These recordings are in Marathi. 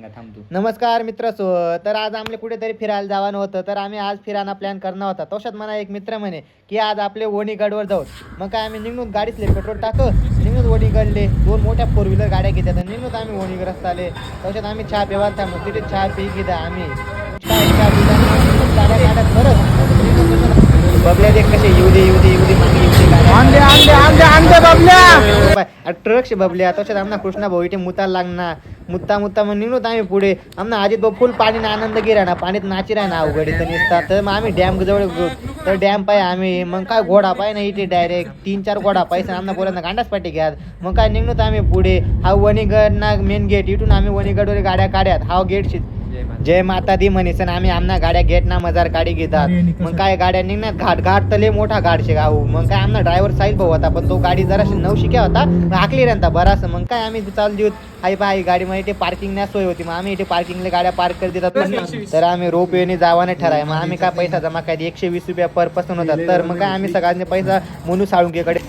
सांगा थांब तू. नमस्कार मित्र तर आज आम्हाला कुठेतरी फिरायला जावं होतं, तर आम्ही आज फिरायला प्लॅन करणार होता. तोशात मला एक मित्र म्हणे की आज आपले वणीगडवर जाऊ. मग काय आम्ही निघून गाडीतले पेट्रोल निघून वणीगडले 2 मोठ्या 4 व्हीलर गाड्या घेतात निघून आम्ही वणीगड रस्ता आले. तोशात आम्ही चहा पिवा थांबलो, तिथे चहा पी घेता आम्ही चहा पिला गाड्या गाड्यात परत बबल्या देख कसे येऊ दे मागे ट्रक बबल्या. तसेच आमना कृष्णा भाऊ इथे मुताला लागणार मुत्ता मग निघून आम्ही पुढे आमना अजित भाऊ फुल पाणी आनंद गिरा ना पाणीत नाची राहा ना अवघड इथं निसतात. तर मग आम्ही डॅम जवळ गेलो तर डॅम पाय आम्ही मग काय घोडा पाय ना इथे डायरेक्ट 3-4 घोडा पाहिजे आमना पोरांना गांडाच पाठी घ्यात. मग काय निघून आम्ही पुढे हा वणीगड ना मेन गेट इथून आम्ही वणीगडवर गाड्या काढ्यात हा गेट जय माता दी म्हणीसन आम्ही आमना गाड्या गेट ना मजार गाडी घेतात. मग काय गाड्या निघणार घाट तले मोठा घाट शे गाऊ. मग काय आमना ड्रायव्हर साहिल भाऊ होता पण तो गाडी जराशी नवशिक्या होता हाकली राहता बराच. मग काय आम्ही चालू देऊ आई पाय गाडीमध्ये इथे पार्किंग नाही सोय होती मग आम्ही इथे पार्किंगला गाड्या पार्क कर देतात. तर आम्ही रोपवेने जावाने ठराय मग आम्ही काय पैसा जमा काय 120 रुपया पर पर्सन होतात. तर मग काय आम्ही सगळ्यांनी पैसा म्हणून साळुंकेकडे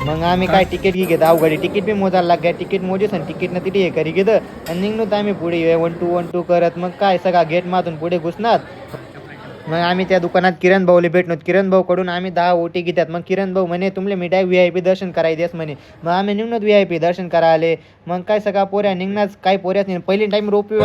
मग आम्ही काय तिकीट घी घेत अवघडी तिकीट बी मोजायला लाग गया तिकीट मोजीस आणि तिकीट ना तिथे हे करी घेतं आणि निघणं तर आम्ही पुढे 1-2 करत मग काय सगळा गेट मातून पुढे घुसणार. मग आम्ही त्या दुकानात किरण भाऊला भेटलो. किरण भाऊ कडून आम्ही 10 ओटी घेतात. मग किरण भाऊ म्हणे तुमले मी डाय VIP दर्शन करायचेस म्हणे. मग आम्ही निघणं VIP दर्शन करायले. मग काय सगळा पोऱ्या निघणार काही पोऱ्याच नाही पहिली टाइम रोपवे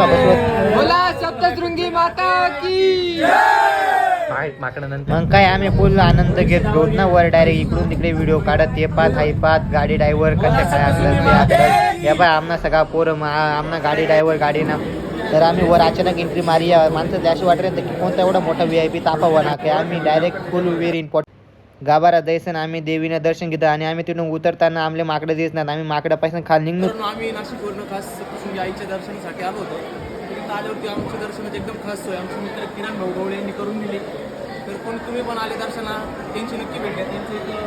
मग काय आम्ही फुल आनंद घेत गौत ना वर डायरेक्ट इकडून तिकडे व्हिडिओ काढत ये पात गाडी ड्रायव्हर कशा काय असलं या बाय आमना सगळा पोरं आमना गाडी ड्रायव्हर गाडी ना. तर आम्ही वर अचानक एंट्री मारी माणसं अशी वाटत की कोणता एवढा मोठा VIP तापा वना की आम्ही डायरेक्ट फुल व्हेरी इम्पॉर्टंट गाभारा जायचं आम्ही देवीनं दर्शन घेतो आणि आम्ही तिथून उतरताना आमले माकडं दिसणार आम्ही माकडापासून खाली निघलो. आम्ही नाशिकवरून खास सप्तशृंगी आईच्या दर्शनासाठी आलो होतो. तिथे आल्यावरती आमच्या दर्शनाची एकदम खास सोय आमचे मित्र किरण भाऊ गवळे यांनी करून दिली. तर पण तुम्ही पण आले दर्शना त्यांची नक्की भेट घ्या. त्यांचं इथं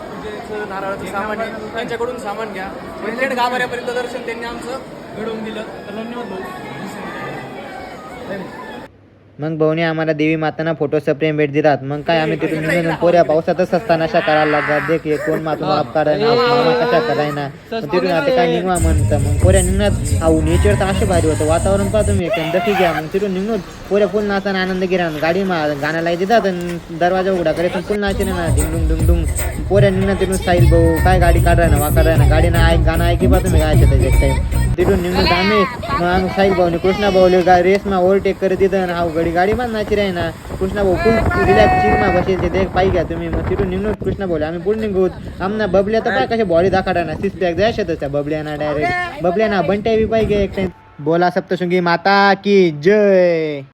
पूजेचं नारळाचं सामान आहे त्यांच्याकडून सामान घ्या. थेट गाभाऱ्यापर्यंत दर्शन त्यांनी आमचं घडवून दिलं. तर धन्यवाद भाऊ. मग भाऊने आम्हाला देवी मातांना फोटोचं प्रेम भेट दिलात. मग काय आम्ही तिथून निघून पोऱ्या पावसातच असताना अशा करायला लागतात देख कोण मातून आप करायना मामा कशा करायना तिथून आता काय निघवा म्हणतं. मग पोऱ्या निघणार आऊ नेचर तर असे भारी होतं वातावरण पाहा तुम्ही दखी घ्या. मग तिथून निघून पोऱ्या फुल नाचाना आनंद घ्या गाडी गाण्याला देतात दरवाजा उघडा करे पण फुल नाचे ना डिंगडुंग पोऱ्या निघणार तिथून साहिल भाऊ काय गाडी काढाय ना वाकाड राहणार गाडीनं गाणं ऐकी पा तुम्ही काय त्याच्यात काही तिथून निघून आम्ही मग साहिल भाऊने कृष्णा भाऊले रेसमा ओव्हरटेक करत दिलं हा गाडी पण नाची राही ना. कृष्णा भाऊ फुल रिलॅक्स चिरमा बसेल ते पाई घ्या तुम्ही. मग तिथून निघून कृष्णा भाऊ आम्ही पुढे निघूत आमना बबल्या तर काय कशा बॉडी दाखवता ना 6 पॅक जायचं त्या बबल्याना डायरेक्ट बबल्याना बंट्या बी पाहिजे एक टाइम. बोला सप्तशृंगी माता की जय.